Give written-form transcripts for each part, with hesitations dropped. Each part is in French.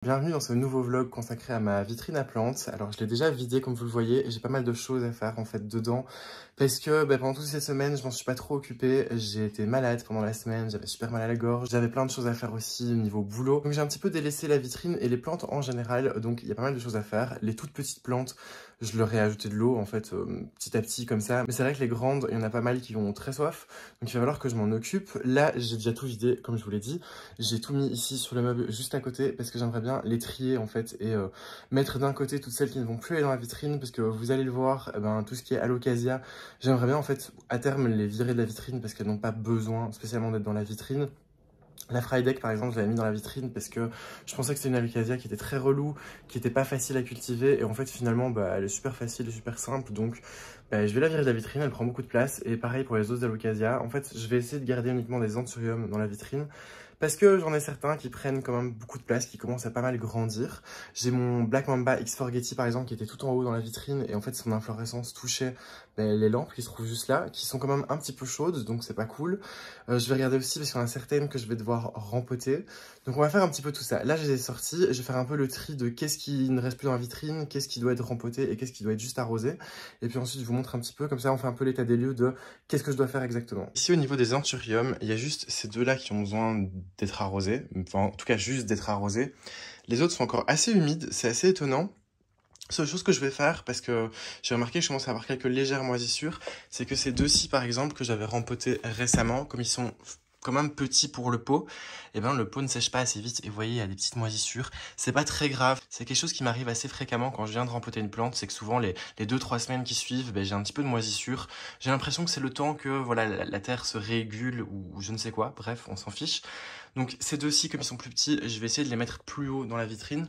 Bienvenue dans ce nouveau vlog consacré à ma vitrine à plantes. Alors je l'ai déjà vidé comme vous le voyez et j'ai pas mal de choses à faire en fait dedans parce que pendant toutes ces semaines je m'en suis pas trop occupée. J'ai été malade pendant la semaine, j'avais super mal à la gorge, j'avais plein de choses à faire aussi au niveau boulot. Donc j'ai un petit peu délaissé la vitrine et les plantes en général, donc il y a pas mal de choses à faire. Les toutes petites plantes, je leur ai ajouté de l'eau en fait petit à petit comme ça. Mais c'est vrai que les grandes, il y en a pas mal qui ont très soif, donc il va falloir que je m'en occupe. Là j'ai déjà tout vidé comme je vous l'ai dit. J'ai tout mis ici sur le meuble juste à côté parce que j'aimerais bien les trier en fait et mettre d'un côté toutes celles qui ne vont plus aller dans la vitrine parce que vous allez le voir, tout ce qui est alocasia, j'aimerais bien en fait à terme les virer de la vitrine parce qu'elles n'ont pas besoin spécialement d'être dans la vitrine. La Frydek par exemple, je l'avais mis dans la vitrine parce que je pensais que c'était une alocasia qui était très relou, qui était pas facile à cultiver et en fait finalement elle est super facile et super simple, donc je vais la virer de la vitrine, elle prend beaucoup de place. Et pareil pour les autres alocasia, en fait je vais essayer de garder uniquement des anthuriums dans la vitrine parce que j'en ai certains qui prennent quand même beaucoup de place, qui commencent à pas mal grandir. J'ai mon Black Mamba X Forgetti par exemple qui était tout en haut dans la vitrine et en fait son inflorescence touchait les lampes qui se trouvent juste là, qui sont quand même un petit peu chaudes, donc c'est pas cool. Je vais regarder aussi parce qu'il y en a certaines que je vais devoir rempoter. Donc on va faire un petit peu tout ça. Là je les ai sortis, je vais faire un peu le tri de qu'est-ce qui ne reste plus dans la vitrine, qu'est-ce qui doit être rempoté et qu'est-ce qui doit être juste arrosé. Et puis ensuite je vous montre un petit peu, comme ça on fait un peu l'état des lieux de qu'est-ce que je dois faire exactement. Ici au niveau des anthuriums, il y a juste ces deux-là qui ont besoin d'être arrosés, enfin en tout cas juste d'être arrosés. Les autres sont encore assez humides, c'est assez étonnant. Seule chose que je vais faire, parce que j'ai remarqué que je commence à avoir quelques légères moisissures, c'est que ces deux-ci par exemple que j'avais rempotés récemment, comme ils sont quand même petits pour le pot, et le pot ne sèche pas assez vite et vous voyez il y a des petites moisissures. C'est pas très grave, c'est quelque chose qui m'arrive assez fréquemment quand je viens de rempoter une plante, c'est que souvent les 2-3 semaines qui suivent, j'ai un petit peu de moisissure. J'ai l'impression que c'est le temps que voilà la terre se régule ou je ne sais quoi, bref on s'en fiche. Donc ces deux-ci comme ils sont plus petits, je vais essayer de les mettre plus haut dans la vitrine.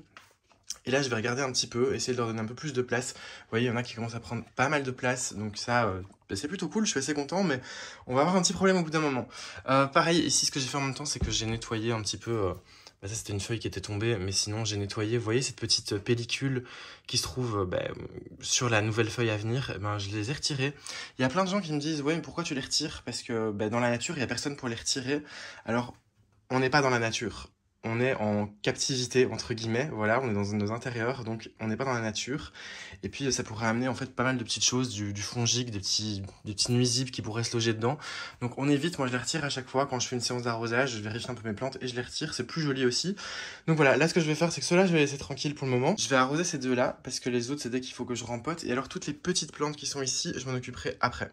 Et là, je vais regarder un petit peu, essayer de leur donner un peu plus de place. Vous voyez, il y en a qui commencent à prendre pas mal de place, donc ça, c'est plutôt cool, je suis assez content, mais on va avoir un petit problème au bout d'un moment. Pareil, ici, ce que j'ai fait en même temps, c'est que j'ai nettoyé un petit peu... ça, c'était une feuille qui était tombée, mais sinon, j'ai nettoyé. Vous voyez cette petite pellicule qui se trouve sur la nouvelle feuille à venir, je les ai retirées. Il y a plein de gens qui me disent, ouais, mais pourquoi tu les retires? Parce que dans la nature, il n'y a personne pour les retirer. Alors, on n'est pas dans la nature. On est en captivité, entre guillemets, voilà, on est dans nos intérieurs, donc on n'est pas dans la nature. Et puis ça pourrait amener en fait pas mal de petites choses, du fongique, des petits nuisibles qui pourraient se loger dedans. Donc on évite, moi je les retire à chaque fois, quand je fais une séance d'arrosage, je vérifie un peu mes plantes et je les retire, c'est plus joli aussi. Donc voilà, là ce que je vais faire, c'est que ceux-là je vais les laisser tranquilles pour le moment. Je vais arroser ces deux-là, parce que les autres c'est dès qu'il faut que je rempote. Et alors toutes les petites plantes qui sont ici, je m'en occuperai après.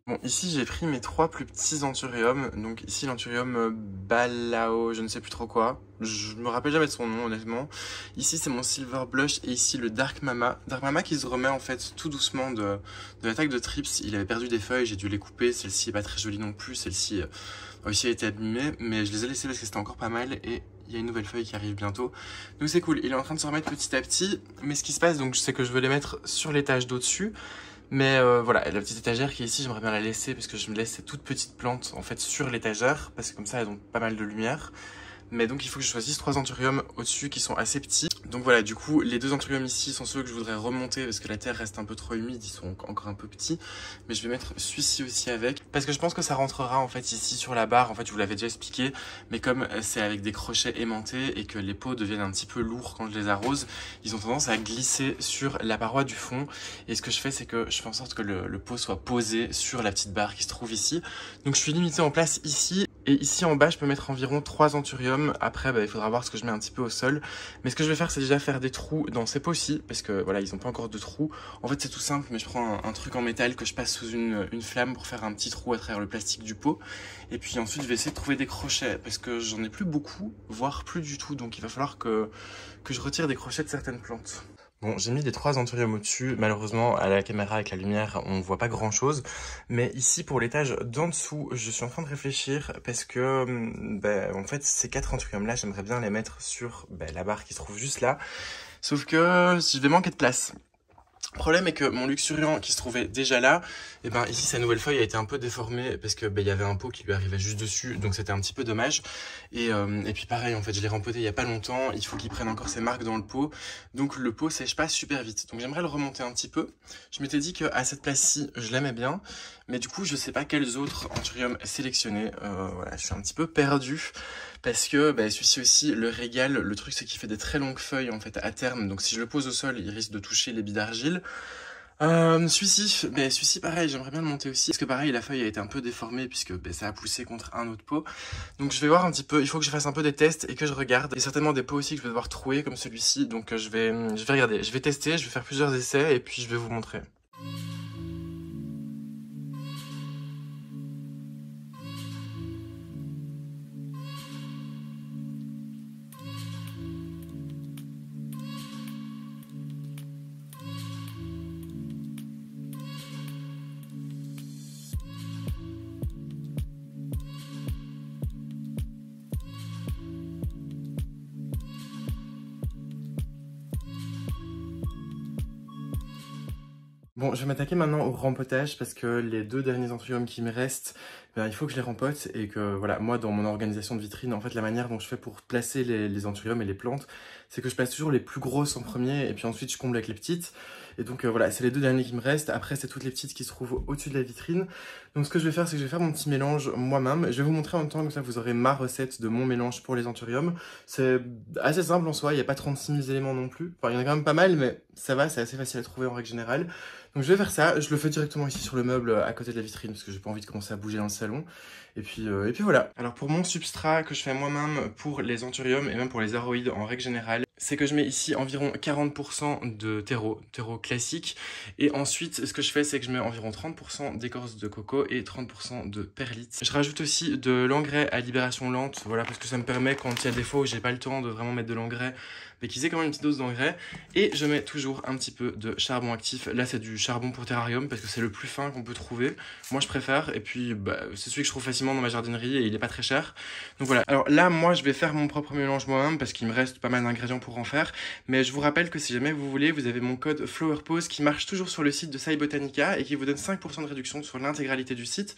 Bon, ici j'ai pris mes 3 plus petits anthuriums. Donc ici l'anthurium Balao, je ne sais plus trop quoi. Je me rappelle jamais de son nom honnêtement. Ici c'est mon Silver Blush et ici le Dark Mama. Dark Mama qui se remet en fait tout doucement de l'attaque de Trips. Il avait perdu des feuilles, j'ai dû les couper. Celle-ci est pas très jolie non plus. Celle-ci aussi a été abîmée, mais je les ai laissées parce que c'était encore pas mal et il y a une nouvelle feuille qui arrive bientôt. Donc c'est cool, il est en train de se remettre petit à petit. Mais ce qui se passe, donc c'est que je veux les mettre sur l'étage d'au-dessus. Mais voilà, la petite étagère qui est ici, j'aimerais bien la laisser parce que je me laisse ces toutes petites plantes en fait sur l'étagère parce que comme ça elles ont pas mal de lumière. Mais donc il faut que je choisisse 3 anthuriums au-dessus qui sont assez petits. Donc voilà, du coup les 2 anthuriums ici sont ceux que je voudrais remonter parce que la terre reste un peu trop humide, ils sont encore un peu petits. Mais je vais mettre celui-ci aussi avec parce que je pense que ça rentrera en fait ici sur la barre. En fait je vous l'avais déjà expliqué, mais comme c'est avec des crochets aimantés et que les pots deviennent un petit peu lourds quand je les arrose, ils ont tendance à glisser sur la paroi du fond. Et ce que je fais, c'est que je fais en sorte que le pot soit posé sur la petite barre qui se trouve ici. Donc je suis limité en place ici. Et ici en bas, je peux mettre environ 3 anthuriums. Après, il faudra voir ce que je mets un petit peu au sol. Mais ce que je vais faire, c'est déjà faire des trous dans ces pots-ci. Parce que voilà, ils n'ont pas encore de trous. En fait, c'est tout simple, mais je prends un truc en métal que je passe sous une flamme pour faire un petit trou à travers le plastique du pot. Et puis ensuite, je vais essayer de trouver des crochets. Parce que j'en ai plus beaucoup, voire plus du tout. Donc il va falloir que je retire des crochets de certaines plantes. Bon, j'ai mis les 3 anthuriums au-dessus. Malheureusement, à la caméra, avec la lumière, on ne voit pas grand-chose. Mais ici, pour l'étage d'en dessous, je suis en train de réfléchir parce que, en fait, ces 4 anthuriums-là, j'aimerais bien les mettre sur la barre qui se trouve juste là. Sauf que je vais manquer de place. Le problème est que mon luxuriant qui se trouvait déjà là, et ben ici sa nouvelle feuille a été un peu déformée parce que il y avait un pot qui lui arrivait juste dessus, donc c'était un petit peu dommage. Et puis pareil, en fait, je l'ai rempoté il y a pas longtemps, il faut qu'il prenne encore ses marques dans le pot, donc le pot sèche pas super vite. Donc j'aimerais le remonter un petit peu. Je m'étais dit qu'à cette place-ci, je l'aimais bien, mais du coup, je sais pas quels autres anthuriums sélectionner. Voilà, je suis un petit peu perdu. Parce que celui-ci aussi, le régale, le truc c'est qu'il fait des très longues feuilles en fait à terme, donc si je le pose au sol, il risque de toucher les billes d'argile. Celui-ci pareil, j'aimerais bien le monter aussi, parce que pareil la feuille a été un peu déformée puisque ça a poussé contre un autre pot. Donc je vais voir un petit peu, il faut que je fasse un peu des tests et que je regarde. Il y a certainement des pots aussi que je vais devoir trouer comme celui-ci, donc je vais regarder, je vais tester, je vais faire plusieurs essais et puis je vais vous montrer. Bon, je vais m'attaquer maintenant au rempotage parce que les 2 derniers anthuriums qui me restent, il faut que je les rempote et que voilà, moi dans mon organisation de vitrine, en fait la manière dont je fais pour placer les anthuriums et les plantes, c'est que je place toujours les plus grosses en premier et puis ensuite je comble avec les petites. Et donc voilà, c'est les 2 derniers qui me restent, après c'est toutes les petites qui se trouvent au-dessus de la vitrine. Donc ce que je vais faire, c'est que je vais faire mon petit mélange moi-même. Je vais vous montrer en même temps, comme ça vous aurez ma recette de mon mélange pour les anthuriums. C'est assez simple en soi, il n'y a pas 36 000 éléments non plus. Enfin, il y en a quand même pas mal, mais ça va, c'est assez facile à trouver en règle générale. Donc je vais faire ça, je le fais directement ici sur le meuble à côté de la vitrine parce que j'ai pas envie de commencer à bouger dans le salon. Et puis voilà. Alors pour mon substrat que je fais moi-même pour les anthuriums et même pour les aroïdes en règle générale, c'est que je mets ici environ 40% de terreau classique. Et ensuite, ce que je fais, c'est que je mets environ 30% d'écorce de coco et 30% de perlite. Je rajoute aussi de l'engrais à libération lente, voilà, parce que ça me permet, quand il y a des fois où j'ai pas le temps de vraiment mettre de l'engrais, mais qu'ils aient quand même une petite dose d'engrais. Et je mets toujours un petit peu de charbon actif. Là, c'est du charbon pour terrarium parce que c'est le plus fin qu'on peut trouver. Moi, je préfère. Et puis, c'est celui que je trouve facilement dans ma jardinerie et il est pas très cher. Donc voilà. Alors là, moi, je vais faire mon propre mélange moi-même parce qu'il me reste pas mal d'ingrédients pour en faire. Mais je vous rappelle que si jamais vous voulez, vous avez mon code FlowerPose qui marche toujours sur le site de SciBotanica et qui vous donne 5% de réduction sur l'intégralité du site.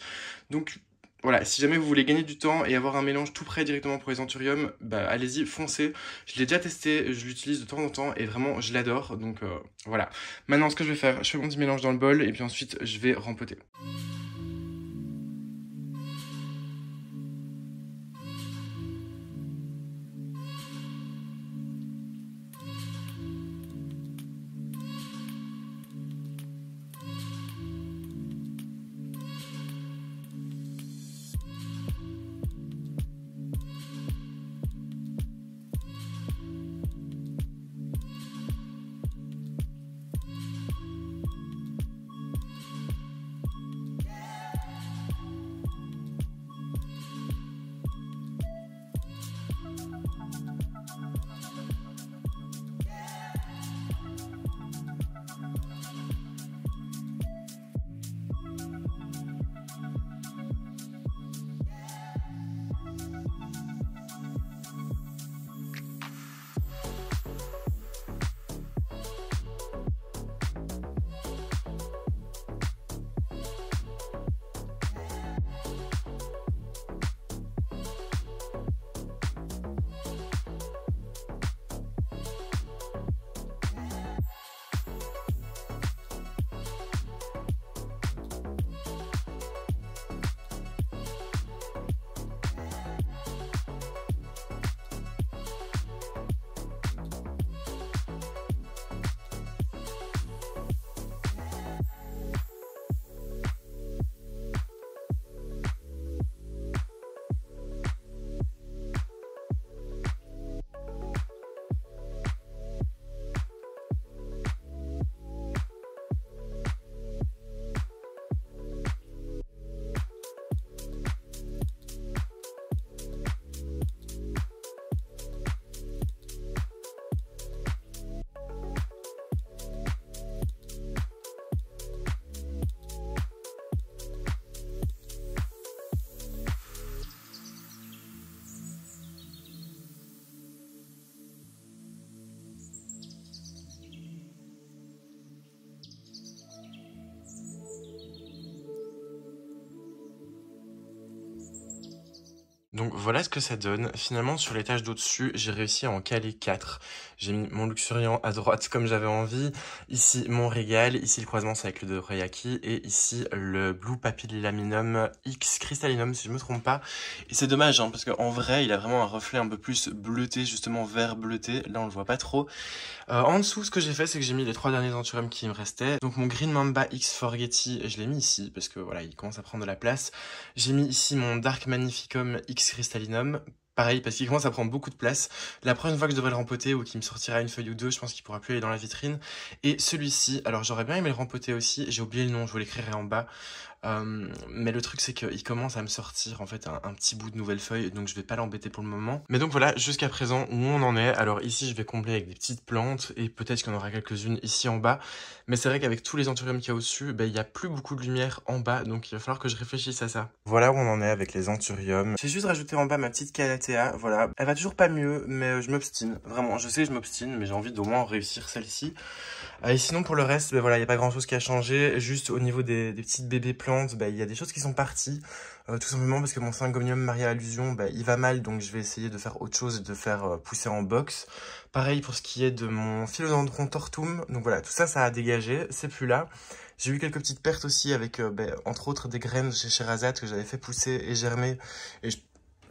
Donc, voilà, si jamais vous voulez gagner du temps et avoir un mélange tout prêt directement pour les anthuriums, allez-y, foncez. Je l'ai déjà testé, je l'utilise de temps en temps et vraiment je l'adore. Donc voilà. Maintenant, ce que je vais faire, je fais mon petit mélange dans le bol et puis ensuite je vais rempoter. Donc voilà ce que ça donne. Finalement, sur l'étage d'au-dessus, j'ai réussi à en caler 4. J'ai mis mon luxuriant à droite comme j'avais envie. Ici, mon régal. Ici, le croisement, c'est avec le dorayaki. Et ici, le Blue Papillaminum X Crystallinum, si je me trompe pas. Et c'est dommage, hein, parce qu'en vrai, il a vraiment un reflet un peu plus bleuté, justement vert bleuté. Là, on le voit pas trop. En dessous, ce que j'ai fait, c'est que j'ai mis les 3 derniers Anthurium qui me restaient. Donc mon Green Mamba X Forgetti, je l'ai mis ici, parce que voilà, il commence à prendre de la place. J'ai mis ici mon Dark Magnificum X Crystallinum. Pareil, parce qu'il commence à prendre beaucoup de place. La prochaine fois que je devrais le rempoter, ou qu'il me sortira une feuille ou deux, je pense qu'il pourra plus aller dans la vitrine. Et celui-ci, alors j'aurais bien aimé le rempoter aussi, j'ai oublié le nom, je vous l'écrirai en bas. Mais le truc c'est qu'il commence à me sortir en fait un petit bout de nouvelle feuille, donc je vais pas l'embêter pour le moment. Mais donc voilà, jusqu'à présent où on en est. Alors ici je vais combler avec des petites plantes et peut-être qu'il y en aura quelques-unes ici en bas. Mais c'est vrai qu'avec tous les anthuriums qu'il y a au-dessus, il y a plus beaucoup de lumière en bas, donc il va falloir que je réfléchisse à ça. Voilà où on en est avec les anthuriums. J'ai juste rajouté en bas ma petite calathea, voilà. Elle va toujours pas mieux, mais je m'obstine. Vraiment, je sais que je m'obstine, mais j'ai envie d'au moins réussir celle-ci. Et sinon pour le reste, voilà, il n'y a pas grand chose qui a changé. Juste au niveau des petites bébés plantes, il y a des choses qui sont parties. Tout simplement parce que mon Syngonium Maria Allusion, il va mal, donc je vais essayer de faire autre chose et de faire pousser en box. Pareil pour ce qui est de mon Philodendron Tortum. Donc voilà, tout ça, ça a dégagé, c'est plus là. J'ai eu quelques petites pertes aussi avec, entre autres, des graines chez Sherazade que j'avais fait pousser et germer. Et je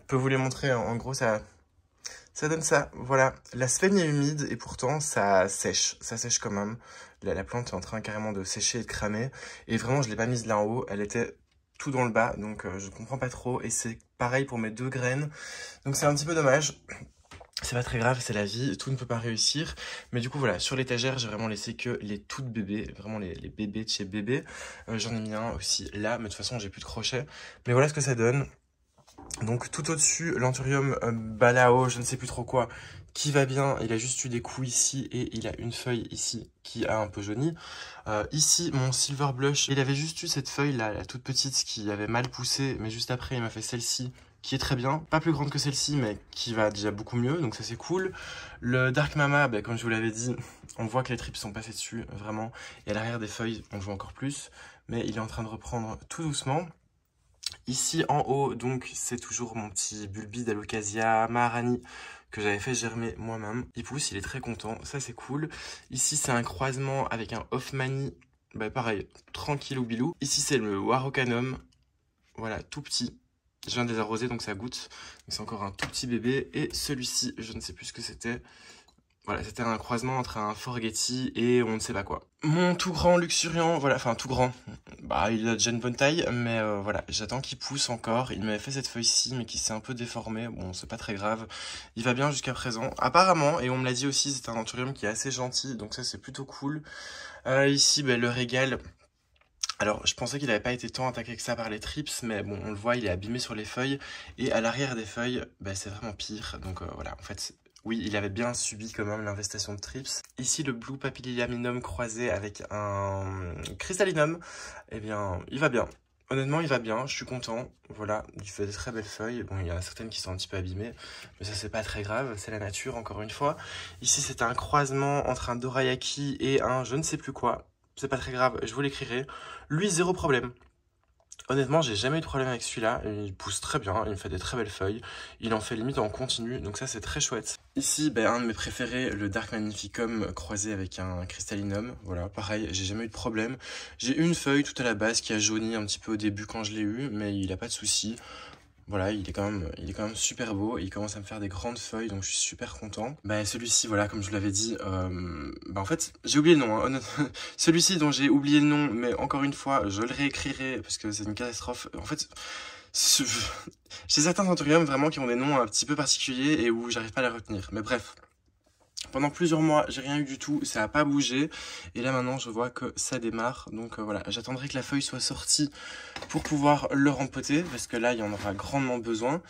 peux vous les montrer, en gros, ça donne ça, voilà. La sphène est humide et pourtant ça sèche quand même. La plante est en train carrément de sécher et de cramer. Et vraiment, je l'ai pas mise là en haut, elle était tout dans le bas, donc je comprends pas trop. Et c'est pareil pour mes 2 graines, donc c'est un petit peu dommage. C'est pas très grave, c'est la vie, tout ne peut pas réussir. Mais du coup, voilà, sur l'étagère, j'ai vraiment laissé que les toutes bébés, vraiment les bébés de chez bébé. J'en ai mis un aussi là, mais de toute façon, j'ai plus de crochet. Mais voilà ce que ça donne. Donc tout au-dessus, l'Anthurium Balao, je ne sais plus trop quoi, qui va bien. Il a juste eu des coups ici et il a une feuille ici qui a un peu jauni. Ici, mon Silver Blush, il avait juste eu cette feuille là, la toute petite, qui avait mal poussé, mais juste après, il m'a fait celle-ci, qui est très bien. Pas plus grande que celle-ci, mais qui va déjà beaucoup mieux, donc ça c'est cool. Le Dark Mama, comme je vous l'avais dit, on voit que les tripes sont passées dessus, vraiment. Et à l'arrière des feuilles, on le voit encore plus, mais il est en train de reprendre tout doucement. Ici en haut, donc, c'est toujours mon petit Bulbi d'Alocasia Maharani que j'avais fait germer moi-même. Il pousse, il est très content, ça c'est cool. Ici, c'est un croisement avec un Hoffmani, pareil, tranquille ou bilou. Ici, c'est le Warocanum, voilà, tout petit. Je viens de les arroser, donc ça goûte. C'est encore un tout petit bébé. Et celui-ci, je ne sais plus ce que c'était. Voilà, c'était un croisement entre un Forgetti et on ne sait pas quoi. Mon tout grand luxuriant, voilà, enfin tout grand. Il a déjà une bonne taille, mais voilà, j'attends qu'il pousse encore. Il m'avait fait cette feuille-ci, mais qui s'est un peu déformée. Bon, c'est pas très grave. Il va bien jusqu'à présent. Apparemment, et on me l'a dit aussi, c'est un anthurium qui est assez gentil, donc ça c'est plutôt cool. Ici, le régal. Alors, je pensais qu'il n'avait pas été tant attaqué que ça par les trips, mais bon, on le voit, il est abîmé sur les feuilles. Et à l'arrière des feuilles, c'est vraiment pire. Donc voilà, en fait, oui, il avait bien subi quand même l'investation de trips. Ici, le Blue Papillaminum croisé avec un Crystallinum, eh bien, il va bien. Honnêtement, il va bien, je suis content. Voilà, il fait de très belles feuilles. Bon, il y en a certaines qui sont un petit peu abîmées, mais ça, c'est pas très grave, c'est la nature, encore une fois. Ici, c'est un croisement entre un dorayaki et un je ne sais plus quoi. C'est pas très grave, je vous l'écrirai. Lui, zéro problème. Honnêtement, j'ai jamais eu de problème avec celui-là. Il pousse très bien, il me fait des très belles feuilles. Il en fait limite en continu, donc ça c'est très chouette. Ici, un de mes préférés, le Dark Magnificum croisé avec un Crystallinum. Voilà, pareil, j'ai jamais eu de problème. J'ai une feuille tout à la base qui a jauni un petit peu au début quand je l'ai eu, mais il a pas de souci. Voilà, il est quand même super beau. Il commence à me faire des grandes feuilles, donc je suis super content. Celui-ci, voilà, comme je vous l'avais dit, en fait, j'ai oublié le nom. Hein, celui-ci dont j'ai oublié le nom, mais encore une fois, je le réécrirai parce que c'est une catastrophe. En fait, j'ai certains anthuriums vraiment qui ont des noms un petit peu particuliers et où j'arrive pas à les retenir. Mais bref. Pendant plusieurs mois, j'ai rien eu du tout, ça a pas bougé. Et là maintenant, je vois que ça démarre. Donc voilà, j'attendrai que la feuille soit sortie pour pouvoir le rempoter. Parce que là, il y en aura grandement besoin.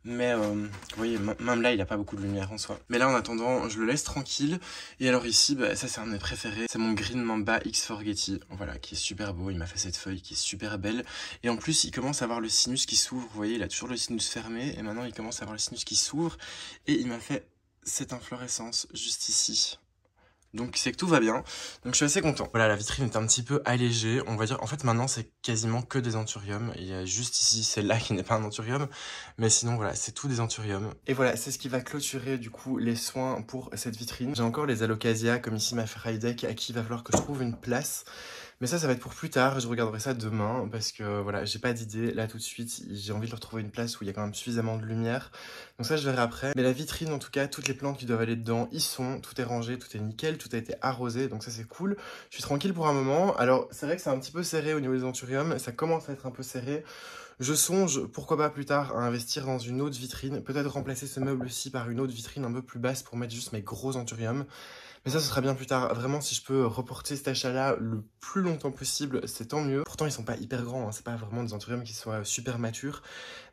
Mais vous voyez, même là, il n'y a pas beaucoup de lumière en soi. Mais là, en attendant, je le laisse tranquille. Et alors ici, ça c'est un de mes préférés. C'est mon Green Mamba X Forgetti. Voilà, qui est super beau. Il m'a fait cette feuille qui est super belle. Et en plus, il commence à avoir le sinus qui s'ouvre. Vous voyez, il a toujours le sinus fermé. Et maintenant, il commence à avoir le sinus qui s'ouvre. Et il m'a fait cette inflorescence juste ici. Donc c'est que tout va bien, donc je suis assez content. Voilà, la vitrine est un petit peu allégée, on va dire. En fait maintenant c'est quasiment que des anthuriums. Il y a juste ici celle-là qui n'est pas un anthurium, mais sinon voilà, c'est tout des anthuriums. Et voilà, c'est ce qui va clôturer du coup les soins pour cette vitrine. J'ai encore les alocasia comme ici ma Freidek à qui il va falloir que je trouve une place. Mais ça va être pour plus tard, je regarderai ça demain parce que voilà, j'ai pas d'idée là tout de suite. J'ai envie de leur trouver une place où il y a quand même suffisamment de lumière. Donc ça, je verrai après. Mais la vitrine, en tout cas, toutes les plantes qui doivent aller dedans, y sont. Tout est rangé, tout est nickel, tout a été arrosé. Donc ça, c'est cool. Je suis tranquille pour un moment. Alors, c'est vrai que c'est un petit peu serré au niveau des anthuriums. Ça commence à être un peu serré. Je songe, pourquoi pas plus tard, à investir dans une autre vitrine. Peut-être remplacer ce meuble-ci par une autre vitrine un peu plus basse pour mettre juste mes gros anthuriums. Mais ça, ce sera bien plus tard. Vraiment, si je peux reporter cet achat-là le plus longtemps possible, c'est tant mieux. Pourtant, ils sont pas hyper grands, hein. C'est pas vraiment des anthuriums qui soient super matures.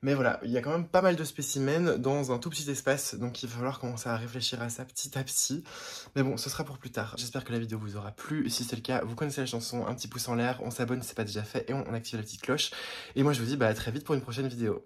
Mais voilà, il y a quand même pas mal de spécimens dans un tout petit espace. Donc, il va falloir commencer à réfléchir à ça petit à petit. Mais bon, ce sera pour plus tard. J'espère que la vidéo vous aura plu. Si c'est le cas, vous connaissez la chanson, un petit pouce en l'air, on s'abonne si c'est pas déjà fait et on active la petite cloche. Et moi, je vous dis à très vite pour une prochaine vidéo.